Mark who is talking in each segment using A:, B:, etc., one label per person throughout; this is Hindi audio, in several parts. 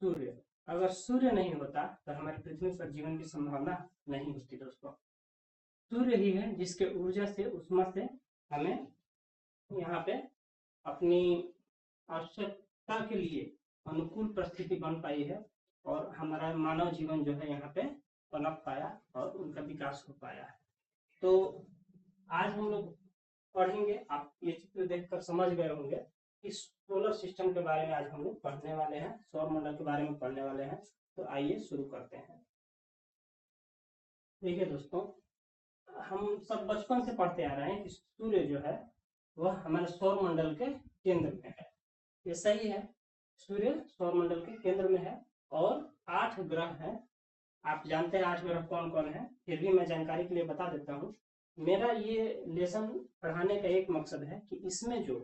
A: सूर्य। अगर सूर्य नहीं होता तो हमारी पृथ्वी पर जीवन की संभावना नहीं होती दोस्तों। सूर्य ही है जिसके ऊर्जा से, उष्मा से हमें यहाँ पे अपनी आवश्यकता के लिए अनुकूल परिस्थिति बन पाई है और हमारा मानव जीवन जो है यहाँ पे पनप पाया और उनका विकास हो पाया है। तो आज हम लोग पढ़ेंगे, आप ये चित्र देखकर समझ गए होंगे कि सोलर सिस्टम के बारे में आज हम लोग पढ़ने वाले हैं, सौर मंडल के बारे में पढ़ने वाले हैं। तो आइए शुरू करते हैं। देखिए दोस्तों, हम सब बचपन से पढ़ते आ रहे हैं कि सूर्य जो है वह हमारे सौर मंडल के केंद्र में है। ये सही है, सूर्य सौर मंडल के केंद्र में है और 8 ग्रह हैं। आप जानते हैं 8 ग्रह कौन कौन है, फिर भी मैं जानकारी के लिए बता देता हूँ। मेरा ये लेसन पढ़ाने का एक मकसद है कि इसमें जो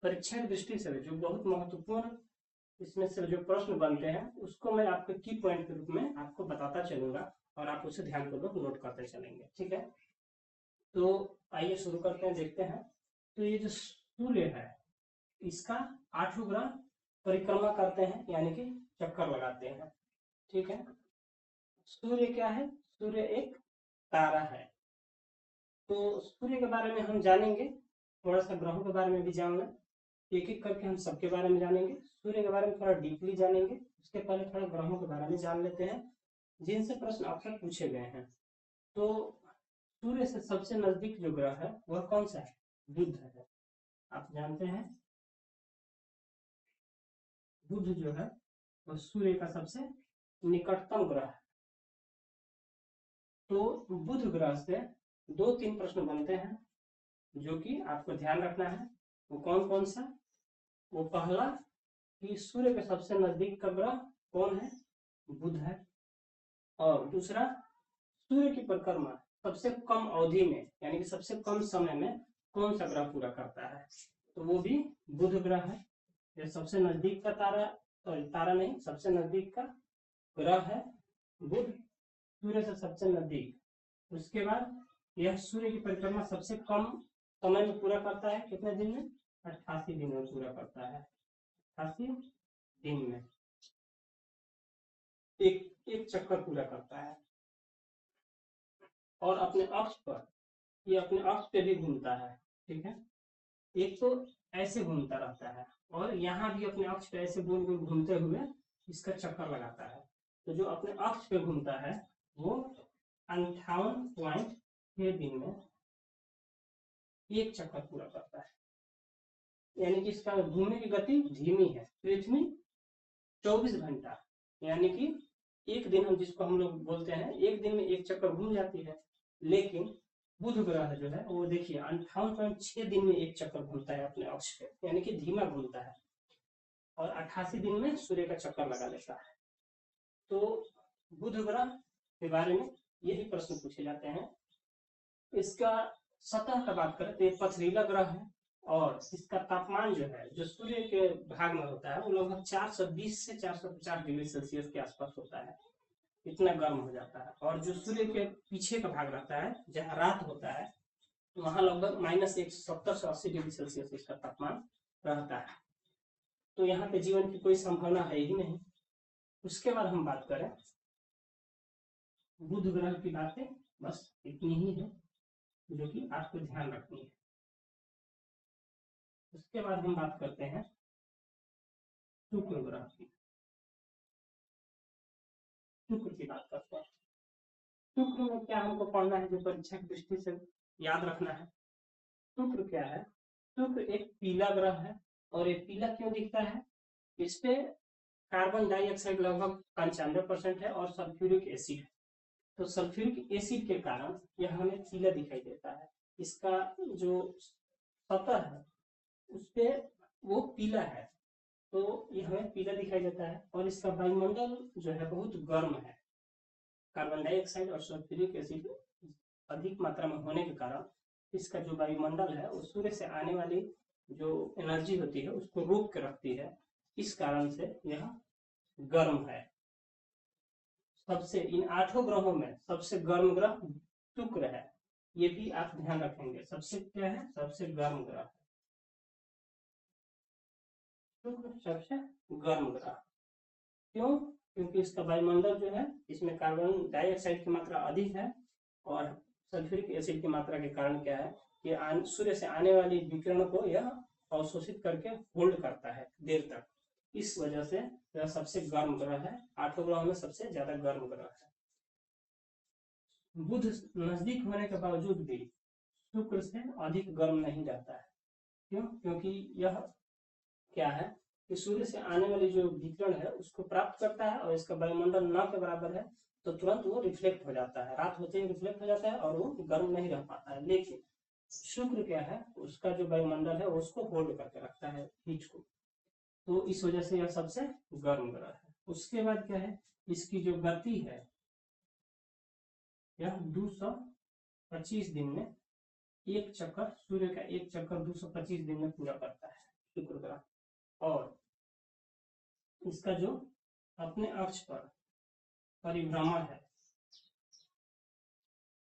A: परीक्षा की दृष्टि से जो बहुत महत्वपूर्ण इसमें से जो प्रश्न बनते हैं उसको मैं आपके की पॉइंट के रूप में आपको बताता चलूंगा और आप उसे ध्यानपूर्वक नोट करते चलेंगे। ठीक है, तो आइए शुरू करते हैं, देखते हैं। तो ये जो सूर्य है इसका 8 ग्रह परिक्रमा करते हैं, यानी कि चक्कर लगाते हैं। ठीक है, सूर्य क्या है? सूर्य एक तारा है। तो सूर्य के बारे में हम जानेंगे, थोड़ा सा ग्रहों के बारे में भी जानना, एक एक करके हम सबके बारे में जानेंगे। सूर्य के बारे में थोड़ा डीपली जानेंगे, उसके पहले थोड़ा ग्रहों के बारे में जान लेते हैं जिनसे प्रश्न अक्सर पूछे गए हैं। तो सूर्य से सबसे नजदीक जो ग्रह है वह कौन सा है? बुध है। आप जानते हैं बुध जो है वह सूर्य का सबसे निकटतम ग्रह है। तो बुध ग्रह से 2-3 प्रश्न बनते हैं जो कि आपको ध्यान रखना है। वो कौन कौन सा? वो पहला कि सूर्य के सबसे नजदीक का ग्रह कौन है? बुध है। और दूसरा, सूर्य की परिक्रमा सबसे कम अवधि में, यानी कि सबसे कम समय में कौन सा ग्रह पूरा करता है? तो वो भी बुध ग्रह है। ये सबसे नजदीक का तारा, तारा नहीं, सबसे नजदीक का ग्रह है बुध, सूर्य से सबसे नजदीक। उसके बाद यह सूर्य की परिक्रमा सबसे कम समय में पूरा करता है। कितने दिन में? 88 दिन में पूरा करता है। 88 दिन में एक चक्कर पूरा करता है। और अपने अक्ष पर, ये अपने अक्ष पे भी घूमता है। ठीक है, एक तो ऐसे घूमता रहता है और यहाँ भी अपने अक्ष पे ऐसे गोल गोल घूमते हुए इसका चक्कर लगाता है। तो जो अपने अक्ष पे घूमता है वो 58.6 दिन में एक चक्कर पूरा करता है, यानी कि इसका घूमने की गति धीमी है। पृथ्वी 24 घंटा, यानी कि एक दिन, हम जिसको हम लोग बोलते हैं एक दिन में एक चक्कर घूम जाती है, लेकिन बुध ग्रह जो है वो देखिए 58.6 दिन में एक चक्कर घूमता है अपने अक्ष पे, यानी कि धीमा घूमता है और 88 दिन में सूर्य का चक्कर लगा लेता है। तो बुध ग्रह के बारे में यही प्रश्न पूछे जाते हैं। इसका सतह का बात करें तो ये पथरीला ग्रह है और इसका तापमान जो है, जो सूर्य के भाग में होता है, वो लगभग 420 से 450 डिग्री सेल्सियस के आसपास होता है। इतना गर्म हो जाता है। और जो सूर्य के पीछे का भाग रहता है, जहाँ रात होता है, वहां लगभग -170 से 80 डिग्री सेल्सियस इसका तापमान रहता है। तो यहाँ पे जीवन की कोई संभावना है ही नहीं। उसके बाद हम बात करें बुध ग्रह की बातें बस इतनी ही है जो कि आपको ध्यान रखनी है। उसके बाद हम बात करते हैं शुक्र ग्रह की। शुक्र की बात करते हैं। शुक्र में क्या हमको पढ़ना है, जो परीक्षा की दृष्टि से याद रखना है? शुक्र क्या है? शुक्र एक पीला ग्रह है। और ये पीला क्यों दिखता है? इस पे कार्बन डाइऑक्साइड लगभग 95% है और सल्फ्यूरिक एसिड है। तो सल्फ्यूरिक एसिड के कारण यह हमें पीला दिखाई देता है। इसका जो सतह है उस पे वो पीला है, तो यह हमें पीला दिखाई देता है। और इसका वायुमंडल जो है बहुत गर्म है। कार्बन डाइऑक्साइड और सल्फ्यूरिक एसिड अधिक मात्रा में होने के कारण इसका जो वायुमंडल है वो सूर्य से आने वाली जो एनर्जी होती है उसको रोक के रखती है। इस कारण से यह गर्म है। सबसे इन 8 ग्रहों में सबसे गर्म ग्रह शुक्र है। ये भी आप ध्यान रखेंगे, सबसे क्या है? सबसे गर्म ग्रह। शुक्र सबसे गर्म ग्रह। क्यों? क्योंकि इसका वायुमंडल जो है इसमें कार्बन डाइऑक्साइड की मात्रा अधिक है और सल्फ्यूरिक एसिड की मात्रा के कारण क्या है कि सूर्य से आने वाली विकिरण को यह अवशोषित करके होल्ड करता है देर तक। इस वजह से यह सबसे गर्म ग्रह है, 8 ग्रहों में सबसे ज्यादा गर्म ग्रह है। बुध नजदीक होने के बावजूद भी शुक्र से अधिक गर्म नहीं रहता है। क्यों? क्योंकि यह क्या है कि सूर्य से आने वाली जो विकिरण है उसको प्राप्त करता है और इसका वायुमंडल न के बराबर है, तो तुरंत वो रिफ्लेक्ट हो जाता है, रात होते ही रिफ्लेक्ट हो जाता है और वो गर्म नहीं रह पाता है। लेकिन शुक्र क्या है, उसका जो वायुमंडल है उसको होल्ड करके रखता है हीट को, तो इस वजह से यह सबसे गर्म ग्रह है। उसके बाद क्या है, इसकी जो गति है यह 225 दिन में एक चक्कर, सूर्य का एक चक्कर 225 दिन में पूरा करता है शुक्र ग्रह। और इसका जो अपने अक्ष पर परिभ्रमण है,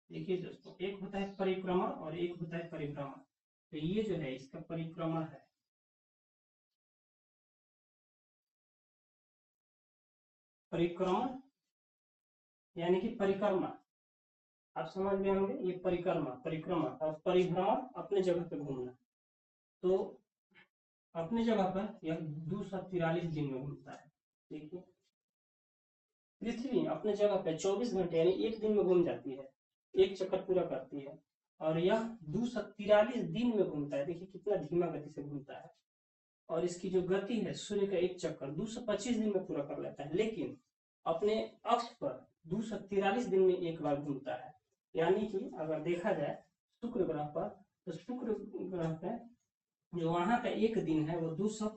A: देखिए दोस्तों, एक होता है परिक्रमण और एक होता है परिभ्रमण। तो ये जो है इसका परिक्रमण है, परिक्रमण यानी कि परिक्रमा, आप समझ गए होंगे, ये परिक्रमा परिक्रमण, और परिभ्रमण अपने जगह पे घूमना। तो अपने जगह पर यह 243 दिन में घूमता है। देखिए पृथ्वी अपने जगह पे 24 घंटे यानी एक दिन में घूम जाती है, एक चक्कर पूरा करती है, और यह 243 दिन में घूमता है। देखिए कितना धीमा गति से घूमता है। और इसकी जो गति है, सूर्य का एक चक्कर 225 दिन में पूरा कर लेता है, लेकिन अपने अक्ष पर 243 दिन में एक बार घूमता है। यानी कि अगर देखा जाए शुक्र ग्रह पर, तो शुक्र ग्रह पे जो वहां का एक दिन है वो 200,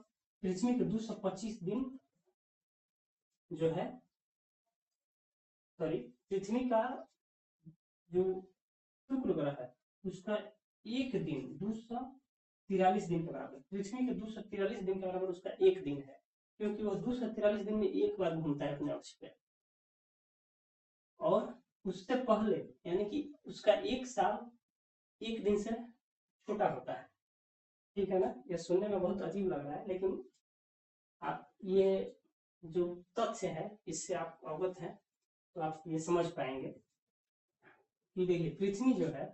A: पृथ्वी के 225 दिन जो है, सॉरी, पृथ्वी का जो शुक्र ग्रह है उसका एक दिन 243 दिन के बराबर, पृथ्वी के 243 दिन के बराबर उसका एक दिन है, क्योंकि वो 243 दिन में एक बार घूमता है अपने अक्ष पे। और उससे पहले यानी कि उसका एक साल एक दिन से छोटा होता है। ठीक है ना, ये सुनने में बहुत अजीब लग रहा है, लेकिन आप ये जो तथ्य है इससे आप अवगत हैं तो आप ये समझ पाएंगे कि देखिए पृथ्वी जो है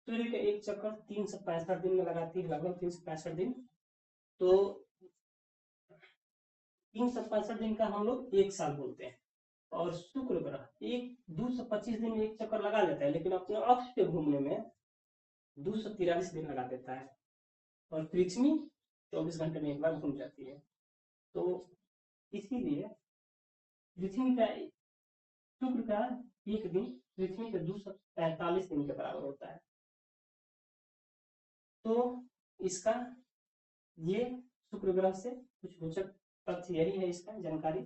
A: सूर्य का एक चक्कर 365 दिन में लगाती है, लगभग 365 दिन। तो 365 दिन का हम लोग एक साल बोलते हैं। और शुक्र ग्रह एक 225 दिन में एक चक्कर लगा लेता है, लेकिन अपने अक्ष पे घूमने में 243 दिन लगा देता है। और पृथ्वी 24 घंटे में एक बार घूम जाती है। तो इसीलिए पृथ्वी का शुक्र का एक दिन पृथ्वी के 245 दिन के बराबर होता है। तो इसका ये शुक्र ग्रह से कुछ रोचक तथ्य यही है, इसका जानकारी,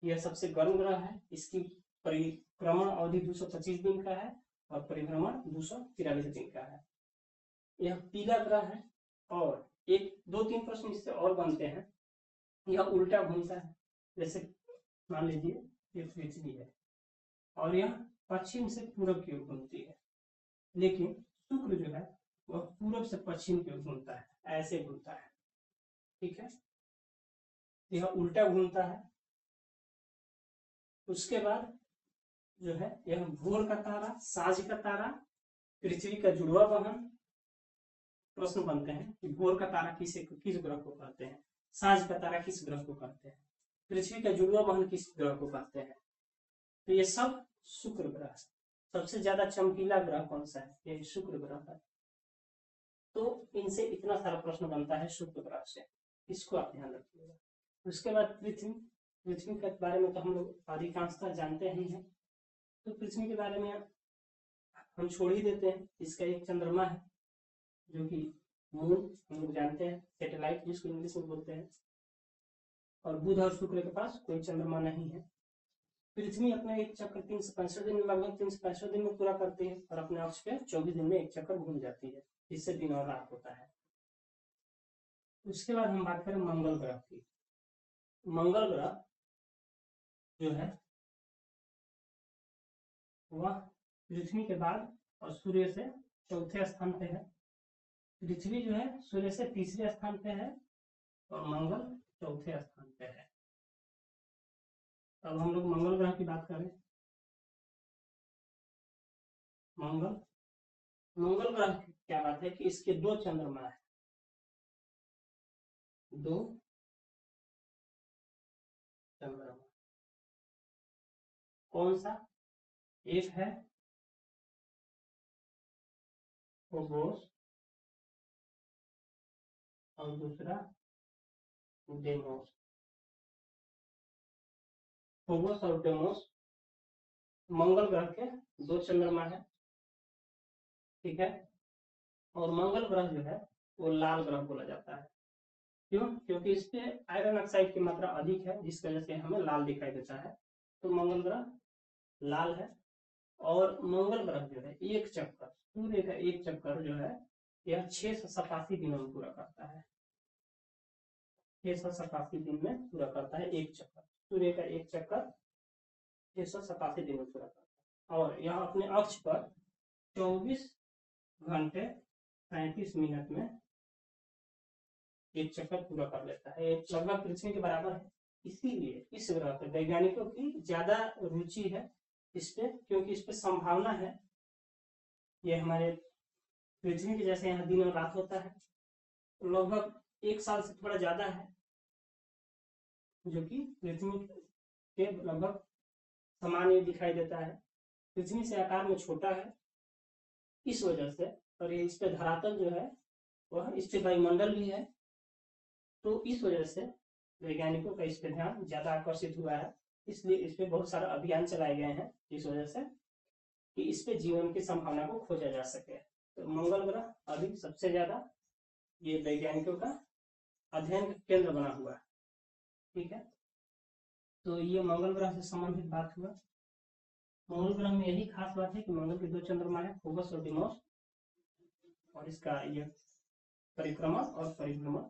A: यह सबसे गर्म ग्रह है। इसकी परिक्रमण अवधि 225 दिन का है और परिभ्रमण 243 दिन का है। यह पीला ग्रह है। और एक दो तीन प्रश्न इससे और बनते हैं। यह उल्टा घूमता है, जैसे मान लीजिए ये पृथ्वी है और यह पश्चिम से पूरब की ओर घूमती है, लेकिन शुक्र जो है वह पूरब से पश्चिम की ओर घूमता है, ऐसे घूमता है। ठीक है, यह उल्टा घूमता है। उसके बाद जो है यह भोर का तारा, साँझ का तारा, पृथ्वी का जुड़वा वाहन। प्रश्न बनते हैं कि भोर का तारा किस ग्रह को कहते हैं, साँझ का तारा किस ग्रह को कहते हैं, पृथ्वी का जुड़वा वाहन किस ग्रह को कहते हैं। तो ये सब शुक्र ग्रह। सबसे ज्यादा चमकीला ग्रह कौन सा है, ये शुक्र ग्रह है। तो इनसे इतना सारा प्रश्न बनता है शुक्र ग्रह से, इसको आप ध्यान रखिएगा। उसके बाद पृथ्वी, पृथ्वी के बारे में तो हम लोग अधिकांशतः जानते ही हैं, तो पृथ्वी के बारे में हम छोड़ ही देते हैं। इसका एक चंद्रमा है जो कि मून, हम लोग जानते हैं, सैटेलाइट जिसको इंग्लिश में बोलते हैं। और बुध और शुक्र के पास कोई चंद्रमा नहीं है। पृथ्वी अपना एक चक्कर 365 दिन में, लगभग 365 दिन में पूरा करती है और अपने अक्ष पे 24 दिन में एक चक्कर घूम जाती है, जिससे दिन और रात होता है। उसके बाद हम बात करें मंगल ग्रह की। मंगल ग्रह जो है वह पृथ्वी के बाद और सूर्य से चौथे स्थान पे है। पृथ्वी जो है सूर्य से तीसरे स्थान पे है और मंगल चौथे स्थान पे है। अब हम लोग मंगल ग्रह की बात करें। मंगल ग्रह की क्या बात है कि इसके 2 चंद्रमा है, 2 चंद्रमा। कौन सा? एक है फोबोस और दूसरा डेमोस। फोबोस और डेमोस मंगल ग्रह के 2 चंद्रमा है, ठीक है। और मंगल ग्रह जो है वो लाल ग्रह बोला जाता है। क्यों? क्योंकि इस पे आयरन ऑक्साइड की मात्रा अधिक है, जिस वजह से हमें लाल दिखाई देता है, तो मंगल ग्रह लाल है। और मंगल ग्रह जो है एक चक्कर, सूर्य का एक चक्कर जो है यह 687 दिनों में पूरा करता है। 687 दिन में पूरा करता है एक चक्कर। सूर्य का एक चक्कर 687 दिन में पूरा करता है। और यह अपने अक्ष पर 24 घंटे 37 मिनट में एक चक्कर पूरा कर लेता है। लगभग पृथ्वी के बराबर है। इसीलिए इस ग्रह पर वैज्ञानिकों की ज्यादा रुचि है इस पे, क्योंकि इस पे संभावना है ये हमारे पृथ्वी के जैसे यहाँ दिन और रात होता है, लगभग 1 साल से थोड़ा ज्यादा है, जो कि पृथ्वी के लगभग समान ही दिखाई देता है। पृथ्वी से आकार में छोटा है इस वजह से, और ये इस पे धरातल जो है वह इस पे वायुमंडल भी है, तो इस वजह से वैज्ञानिकों का इस पे ध्यान ज्यादा आकर्षित हुआ है। इसलिए इस पे बहुत सारे अभियान चलाए गए हैं, इस वजह से कि इस पे जीवन की संभावना को खोजा जा सके। तो मंगल ग्रह अभी सबसे ज्यादा ये वैज्ञानिकों का अध्ययन का केंद्र बना हुआ है, ठीक है। तो ये मंगल ग्रह से संबंधित बात हुआ। मंगल ग्रह में यही खास बात है कि मंगल के 2 चंद्रमा है, फोबस और डिमोस, और इसका ये परिक्रमण और परिभ्रमण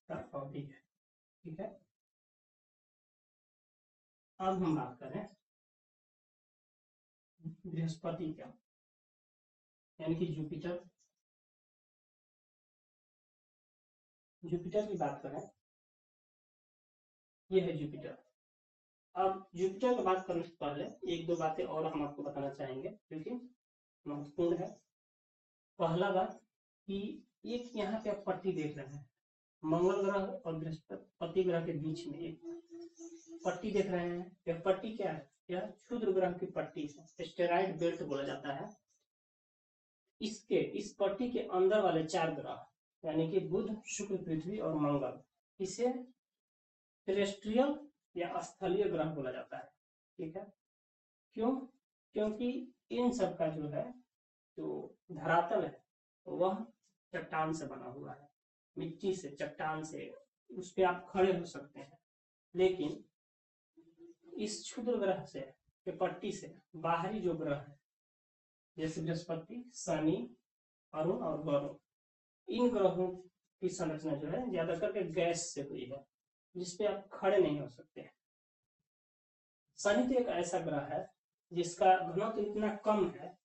A: का अवधि है, ठीक है। अब हम बात करें बृहस्पति का, यानी कि जुपिटर। जुपिटर की बात करें, ये है जुपिटर। अब जुपिटर की बात करने से पहले 1-2 बातें और हम आपको बताना चाहेंगे, क्योंकि महत्वपूर्ण है। पहला बात कि एक यहाँ पे आप पट्टी देख रहे हैं, मंगल ग्रह और बृहस्पति ग्रह के बीच में एक पट्टी देख रहे हैं। यह पट्टी क्या है? यह क्षुद्र ग्रह की पट्टी है, एस्टेरॉइड बेल्ट बोला जाता है। इस पट्टी के अंदर वाले 4 ग्रह, यानी कि बुध, शुक्र, पृथ्वी और मंगल, इसे टेरेस्ट्रियल या स्थलीय ग्रह बोला जाता है, ठीक है। क्यों? क्योंकि इन सब का जो है जो धरातल है वह चट्टान से बना हुआ है, मिट्टी से, चट्टान से, उस पर आप खड़े हो सकते हैं। लेकिन इस क्षुद्र ग्रह से के पट्टी से बाहरी जो ग्रह है, जैसे बृहस्पति, शनि, अरुण और गौरव, इन ग्रहों की संरचना जो है ज्यादा करके गैस से हुई है, जिसपे आप खड़े नहीं हो सकते। शनि तो एक ऐसा ग्रह है जिसका घनत्व इतना कम है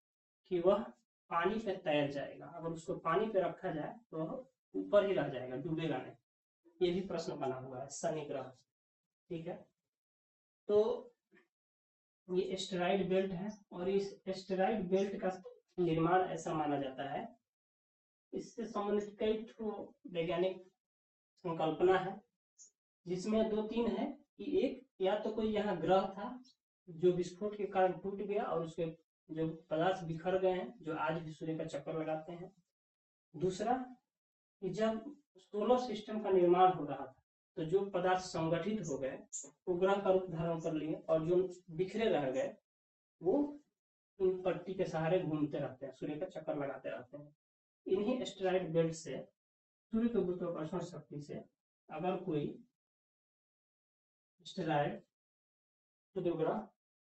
A: कि वह पानी पे तैर जाएगा। अगर उसको पानी पे रखा जाए तो वह ऊपर ही रह जाएगा, डूबेगा नहीं। ये भी प्रश्न बना हुआ है शनि ग्रह, ठीक है। तो ये एस्टेरॉइड बेल्ट है, और इस एस्टेरॉइड बेल्ट का निर्माण ऐसा माना जाता है, इससे संबंधित कई वैज्ञानिक संकल्पना है, जिसमें 2-3 है कि एक या तो कोई यहाँ ग्रह था जो विस्फोट के कारण टूट गया और उसके जो पदार्थ बिखर गए हैं, जो आज भी सूर्य का चक्कर लगाते हैं। दूसरा कि जब सोलर सिस्टम का निर्माण हो रहा था तो जो पदार्थ संगठित हो गए वो ग्रह का रूप धारण कर लिए, और जो बिखरे रह गए वो इन पट्टी के सहारे घूमते रहते हैं, सूर्य का चक्कर लगाते रहते हैं। इन्हीं एस्टेरॉइड बेल्ट से, सूर्य के गुरुत्वाकर्षण शक्ति से, अगर कोई एस्टेरॉइड, क्षुद्र ग्रह,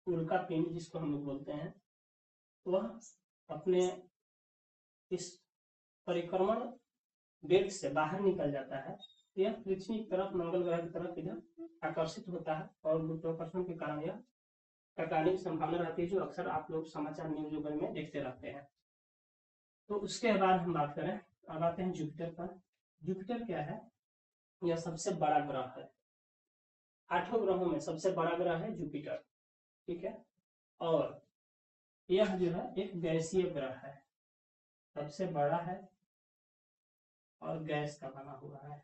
A: उल्का पिंड जिसको हम लोग बोलते हैं, वह अपने इस परिक्रमण बेल्ट से बाहर निकल जाता है, तो यह पृथ्वी की तरफ, मंगल ग्रह की तरफ इधर आकर्षित होता है, और गुरुत्वाकर्षण के कारण यह टकराने की संभावना रहती है, जो अक्सर आप लोग समाचार न्यूज वगैरह में देखते रहते हैं। तो उसके बाद हम बात करें, अब आते हैं जुपिटर पर। जुपिटर क्या है? यह सबसे बड़ा ग्रह है, 8 ग्रहों में सबसे बड़ा ग्रह है जुपिटर, ठीक है। और यह जो है एक गैसीय ग्रह है, सबसे बड़ा है और गैस का बना हुआ है।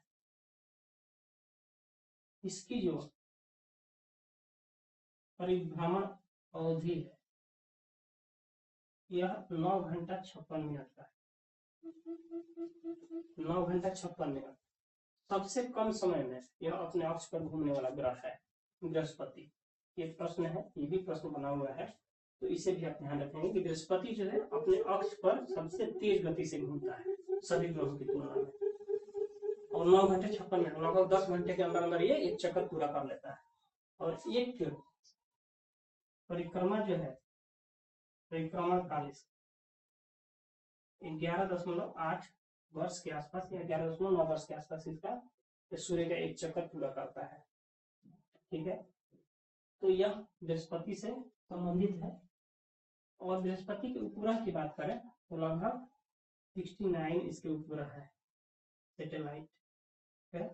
A: इसकी जो परिभ्रमण अवधि है यह 9 घंटा 56 मिनट का है। 9 घंटा 56 मिनट। सबसे कम समय में यह अपने अक्ष पर घूमने वाला ग्रह है बृहस्पति। ये प्रश्न है, ये भी प्रश्न बना हुआ है, तो इसे भी आप ध्यान रखेंगे कि बृहस्पति जो है अपने अक्ष पर सबसे तेज गति से घूमता है सभी ग्रहों की तुलना में, और 9 घंटे 56 मिनट, लगभग 10 घंटे के अंदर अंदर ये एक चक्कर पूरा कर लेता है। और एक परिक्रमा जो है, परिक्रमण काल 11.8 वर्ष के आसपास या 11.9 वर्ष के आसपास इसका सूर्य का एक चक्कर पूरा करता है, ठीक है। तो यह बृहस्पति से संबंधित है। और बृहस्पति के उपग्रह की बात करें तो लगभग 69 इसके उपग्रह है, सैटेलाइट है।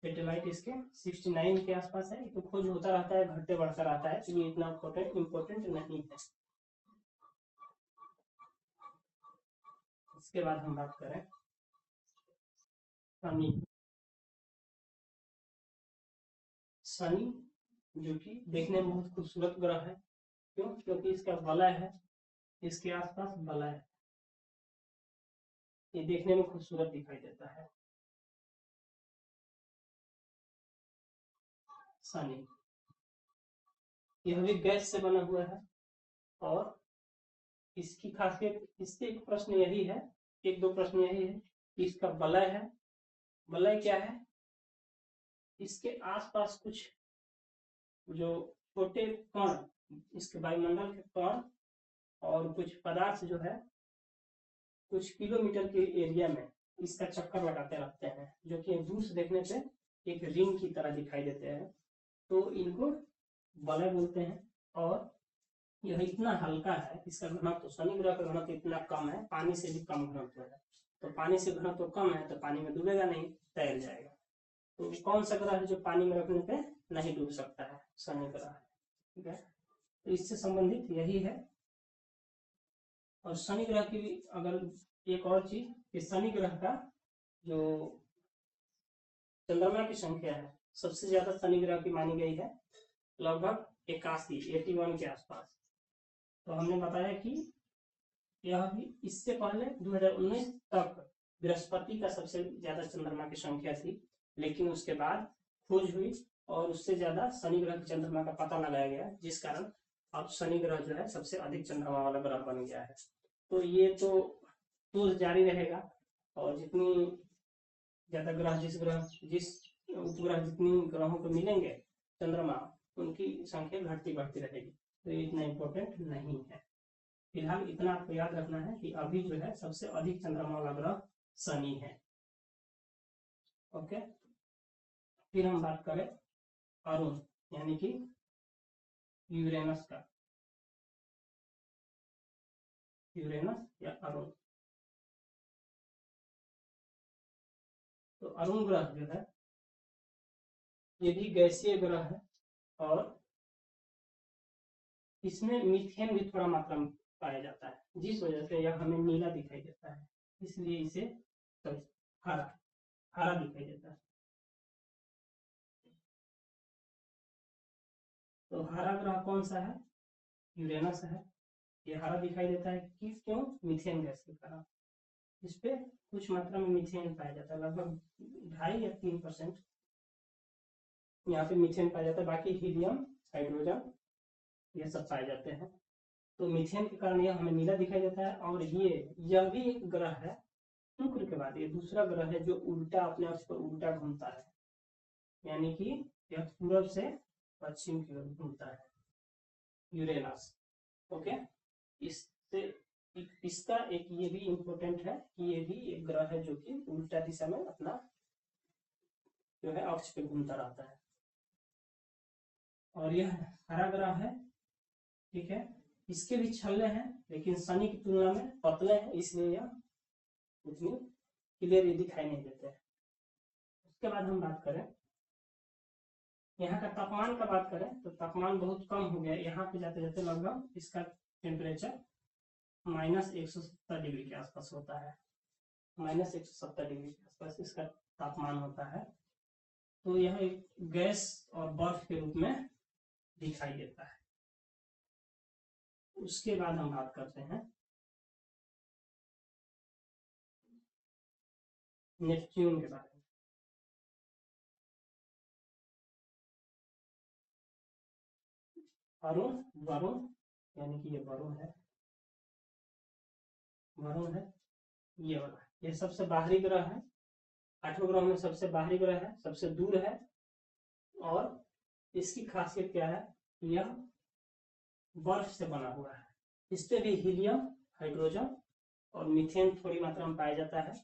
A: सैटेलाइट इसके 69 के आसपास है। तो खोज होता रहता है, घटते बढ़ता रहता है, तो ये इतना इम्पोर्टेंट नहीं है। इसके बाद हम बात करें शनि। शनि जो कि देखने में बहुत खूबसूरत ग्रह है, क्यों? क्योंकि इसका वलय है, इसके आसपास वलय है, ये देखने में खूबसूरत दिखाई देता है। शनि यह भी गैस से बना हुआ है, और इसकी खासियत, इससे एक प्रश्न यही है, एक दो प्रश्न यही है कि इसका वलय है। वलय क्या है? इसके आसपास कुछ जो छोटे कण, इसके वायुमंडल के कण और कुछ पदार्थ जो है कुछ किलोमीटर के एरिया में इसका चक्कर लगाते रहते हैं, जो कि दूर से देखने पे एक रिंग की तरह दिखाई देते हैं, तो इनको वलय बोलते हैं। और यह इतना हल्का है, इसका घनत्व तो शनि ग्रह का घनत्व इतना कम है, पानी से भी कम घनत्व है। तो पानी से घनत्व तो कम है, तो पानी में डूबेगा नहीं, तैर जाएगा। तो कौन सा ग्रह है जो पानी में रखने पे नहीं डूब सकता है? शनि ग्रह, ठीक है। तो इससे संबंधित यही है। और शनि ग्रह की भी अगर एक और चीज कि शनि ग्रह का जो चंद्रमा की संख्या है सबसे ज्यादा शनि ग्रह की मानी गई है, लगभग 81 के आसपास। तो हमने बताया कि यह भी इससे पहले 2019 तक बृहस्पति का सबसे ज्यादा चंद्रमा की संख्या थी, लेकिन उसके बाद खोज हुई और उससे ज्यादा शनि ग्रह की चंद्रमा का पता लगाया गया, जिस कारण अब शनि ग्रह जो है सबसे अधिक चंद्रमा वाला ग्रह बन गया है। तो ये तो खोज जारी रहेगा, और जितनी ज्यादा ग्रह जिस उपग्रह जितनी ग्रहों को मिलेंगे चंद्रमा, उनकी संख्या घटती बढ़ती रहेगी। तो ये इतना इम्पोर्टेंट नहीं है। फिलहाल इतना आपको याद रखना है कि अभी जो है सबसे अधिक चंद्रमा वाला ग्रह शनि है। ओके, फिर हम बात करें अरुण यानी कि यूरेनस का। यूरेनस या अरुण, तो अरुण ग्रह जो है ये भी गैसीय ग्रह है, और इसमें मीथेन भी थोड़ा मात्रा में पाया जाता है, जिस वजह से यह हमें नीला दिखाई देता है, इसलिए इसे हरा हरा दिखाई देता है। तो हरा ग्रह कौन सा है? यूरेनस है। ये हरा दिखाई देता है कि क्यों? मीथेन गैस के कारण। इस पे कुछ मात्रा में मीथेन पाया जाता है, लगभग 2.5 या 3% यहाँ पे मीथेन पाया जाता है, बाकी हीलियम, हाइड्रोजन ये सब पाए जाते हैं। तो मीथेन के कारण यह हमें नीला दिखाई देता है। और यह भी एक ग्रह है, शुक्र के बाद ये दूसरा ग्रह है जो उल्टा अपने अक्ष पर उल्टा घूमता है, यानी कि यह पूर्व से पश्चिम की ओर घूमता है, यूरेनस। ओके, इससे इसका एक ये भी इम्पोर्टेंट है कि ये भी एक ग्रह है जो कि उल्टा दिशा में अपना जो है अक्ष पे घूमता रहता है, और यह हरा ग्रह है, ठीक है। इसके भी छल्ले हैं, लेकिन शनि की तुलना में पतले हैं, इसलिए यह उतनी क्लियर दिखाई नहीं देते हैं। उसके बाद हम बात करें यहाँ का तापमान का बात करें तो तापमान बहुत कम हो गया, यहाँ पे जाते जाते लगभग इसका टेम्परेचर -170 डिग्री के आसपास होता है, -170 डिग्री के आसपास इसका तापमान होता है। तो यह एक गैस और बर्फ के रूप में दिखाई देता है। उसके बाद हम बात करते हैं नेपच्यून के बारे में। वरुण यानी कि ये वरुण है, ये वाला, ये सबसे बाहरी ग्रह है, 8 ग्रह में सबसे बाहरी ग्रह है, सबसे दूर है। और इसकी खासियत क्या है, यह बर्फ से बना हुआ है। इस पे भी हीलियम, हाइड्रोजन और मीथेन थोड़ी मात्रा में पाया जाता है।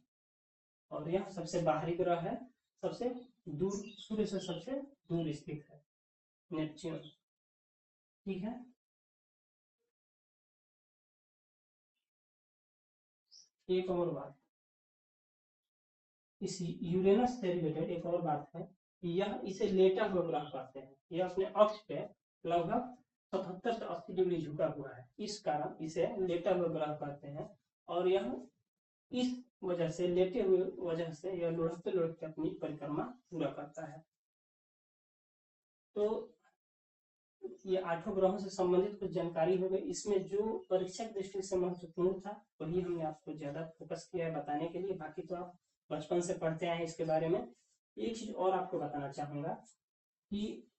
A: और यह सबसे बाहरी ग्रह है, सबसे दूर, सूर्य से सबसे दूर स्थित है नेपच्यून। ठीक है, एक और बात, इस यूरेनस से रिलेटेड एक और बात है कि यह इसे लेटा हुआ ग्रह कहते हैं। यह अपने अक्ष पे लगभग 77 से 80 डिग्री झुका हुआ है, इस कारण इसे लेटा हुआ ग्रह कहते हैं। और यह इस वजह से, लेटे हुए वजह से यह लुढ़कते लुढ़कते अपनी परिक्रमा पूरा करता है। तो ये 8 ग्रहों से संबंधित कुछ जानकारी हो गई। इसमें जो परीक्षा की दृष्टि से महत्वपूर्ण था वही हमने आपको ज्यादा फोकस किया है बताने के लिए। बाकी तो आप बचपन से पढ़ते आए हैं इसके बारे में। एक चीज और आपको बताना चाहूंगा कि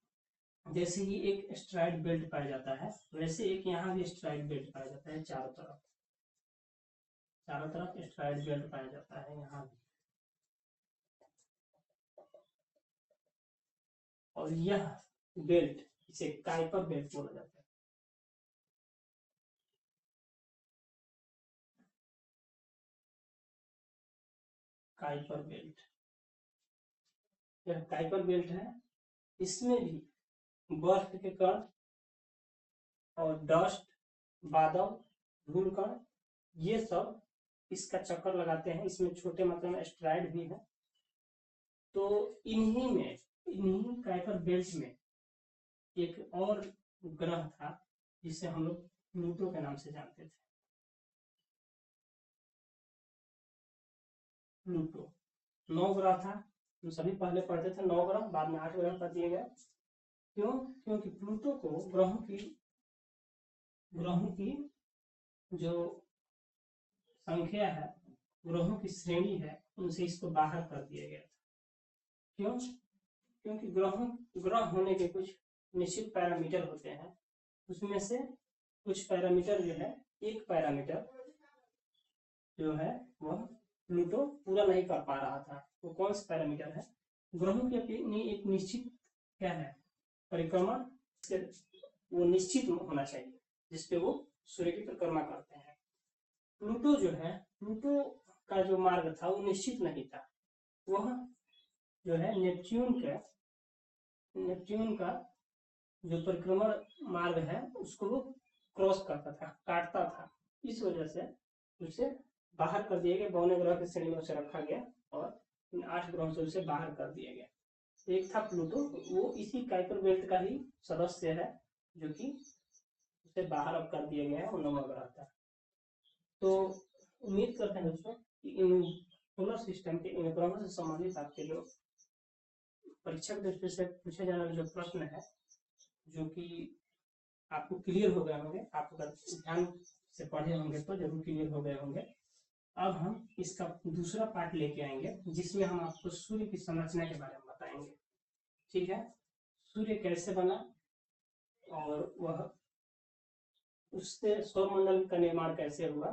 A: जैसे ही एक एस्टेरॉयड बेल्ट पाया जाता है, वैसे एक यहाँ भी एस्टेरॉयड बेल्ट पाया जाता है, चारों तरफ एस्टेरॉयड बेल्ट पाया जाता है यहाँ भी। और यह बेल्ट, इसे काइपर बेल्ट बोला जाता है। काइपर बेल्ट, यह काइपर बेल्ट है। इसमें भी बर्फ के कण और डस्ट, बादल, धूल कण, ये सब इसका चक्कर लगाते हैं। इसमें छोटे मात्रा में एस्टेरॉयड भी है। तो इन्हीं काइपर बेल्ट में एक और ग्रह था जिसे हम लोग प्लूटो के नाम से जानते थे। प्लूटो 9 ग्रह था, हम सभी पहले पढ़ते थे 9 ग्रह, बाद में 8 ग्रह कर दिए गए। क्यों? क्योंकि प्लूटो को ग्रहों की जो संख्या है, ग्रहों की श्रेणी है, उनसे इसको बाहर कर दिया गया था। क्यों? क्योंकि ग्रह होने के कुछ निश्चित पैरामीटर होते हैं। उसमें से कुछ पैरामीटर जो है, एक पैरामीटर जो है वह प्लूटो पूरा नहीं कर पा रहा था। वो कौन सा पैरामीटर है? ग्रहों की अपनी एक निश्चित क्या है, परिक्रमा से वो निश्चित होना चाहिए जिसपे वो सूर्य की परिक्रमा करते हैं। प्लूटो जो है, प्लूटो का जो मार्ग था वो निश्चित नहीं था। वह जो है नेपच्यून का जो परिक्रमण मार्ग है उसको वो क्रॉस करता था, काटता था। इस वजह से उसे बाहर कर दिया गया, 52 ग्रह की श्रेणी में उसे रखा गया और इन 8 ग्रहों से उसे बाहर कर दिया गया। एक था प्लूटो, वो इसी काइपर बेल्ट का ही सदस्य है, जो कि उसे बाहर अब कर दिया गया है, वो 9वां ग्रह था। तो उम्मीद करते हैं दोस्तों कि इन सोलर सिस्टम के इन ग्रहों से संबंधित आपके जो परीक्षा की दृष्टि से पूछे जाने वाले जो प्रश्न है, जो कि आपको क्लियर हो गए होंगे, आप अगर ध्यान से पढ़े होंगे तो जरूर क्लियर हो गए होंगे। अब हम इसका दूसरा पार्ट लेके आएंगे जिसमें हम आपको सूर्य की संरचना के बारे में बताएंगे। ठीक है, सूर्य कैसे बना और वह उससे सौरमंडल का निर्माण कैसे हुआ।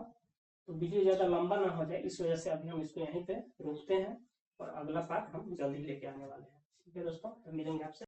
A: तो वीडियो ज्यादा लंबा ना हो जाए इस वजह से अभी हम इसको यहीं पे रोकते हैं और अगला पार्ट हम जल्दी लेके आने वाले हैं। ठीक है दोस्तों, तो मिलेंगे आपसे।